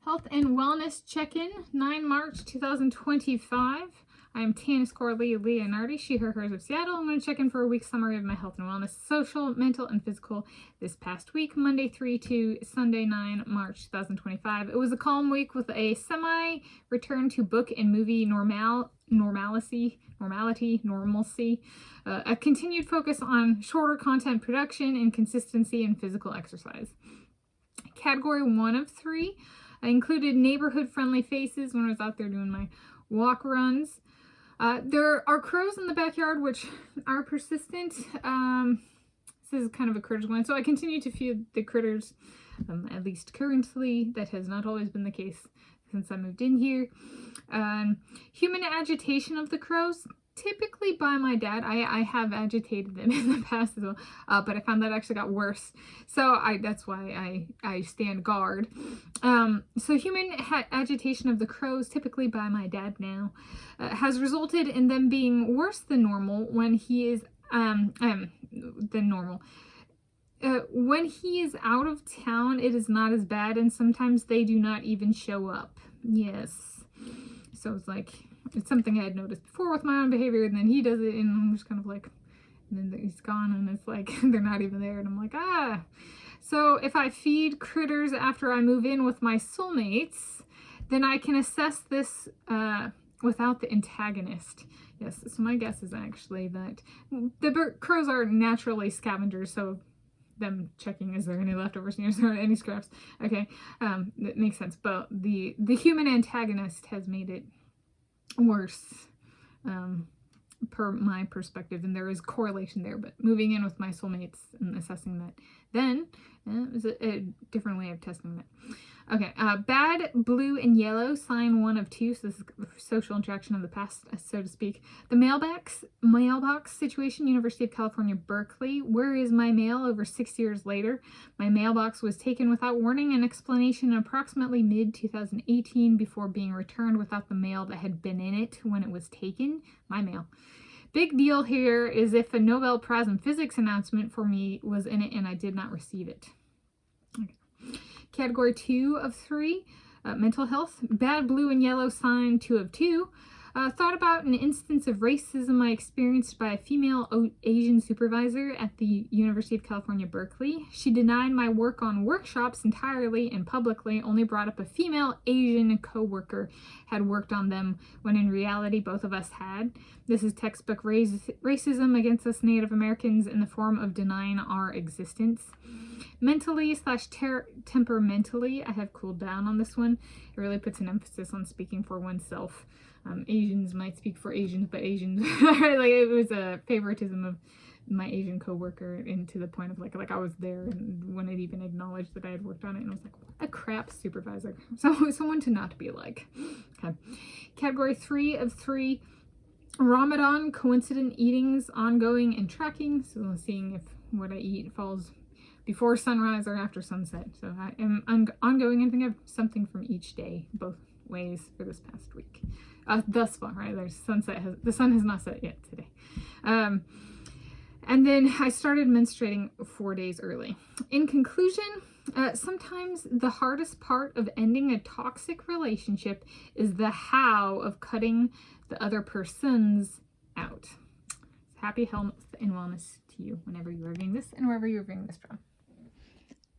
Health and Wellness Check-In, 9 March 2025. I am Tanis Coralee Leonhardi, she, her, hers of Seattle. I'm going to check in for a week's summary of my health and wellness, social, mental, and physical this past week, Monday 3 to Sunday 9 March 2025. It was a calm week with a semi-return to book and movie normalcy, a continued focus on shorter content production and consistency in physical exercise. Category 1 of 3. I included neighborhood-friendly faces when I was out there doing my walk runs. There are crows in the backyard, which are persistent. This is kind of a critters one, so I continue to feed the critters, at least currently. That has not always been the case since I moved in here. Human agitation of the crows, typically by my dad. I have agitated them in the past as well, but I found that actually got worse. So that's why I stand guard. So human agitation of the crows, typically by my dad now, has resulted in them being worse than normal when he is when he is out of town. It is not as bad, and sometimes they do not even show up. Yes. So it's like, it's something I had noticed before with my own behavior, and then he does it, and I'm just kind of like, and then he's gone, and it's like, they're not even there, and I'm like, ah. So if I feed critters after I move in with my soulmates, then I can assess this without the antagonist. Yes, so my guess is actually that the crows are naturally scavengers, so them checking, is there any leftovers, is there any scraps? Okay, that makes sense, but the human antagonist has made it worse, per my perspective, and there is correlation there. But moving in with my soulmates and assessing that then is a different way of testing that. Okay, bad, blue, and yellow, sign 1 of 2. So this is social interaction of the past, so to speak. The mailbox situation, University of California, Berkeley. Where is my mail over 6 years later? My mailbox was taken without warning and explanation in approximately mid-2018 before being returned without the mail that had been in it when it was taken. My mail. Big deal here is if a Nobel Prize in Physics announcement for me was in it and I did not receive it. Okay. Category 2 of 3, mental health, bad, blue, and yellow, sign 2 of 2. Thought about an instance of racism I experienced by a female Asian supervisor at the University of California, Berkeley. She denied my work on workshops entirely and publicly, only brought up a female Asian co-worker had worked on them when in reality both of us had. This is textbook racism against us Native Americans in the form of denying our existence. Mentally / temperamentally, I have cooled down on this one. It really puts an emphasis on speaking for oneself. Asians might speak for Asians, but Asians, like, it was a favoritism of my Asian coworker, and to the point of like I was there and when it even acknowledged that I had worked on it, and I was like, what a crap supervisor. So someone to not be like. Okay. Category 3 of 3, Ramadan, coincident eatings, ongoing, and tracking. So seeing if what I eat falls before sunrise or after sunset. So I am ongoing, and I think I have something from each day, both ways, for this past week. Thus far, right? The sun has not set yet today. And then I started menstruating 4 days early. In conclusion, sometimes the hardest part of ending a toxic relationship is the how of cutting the other person's out. Happy health and wellness to you whenever you are viewing this and wherever you're viewing this from.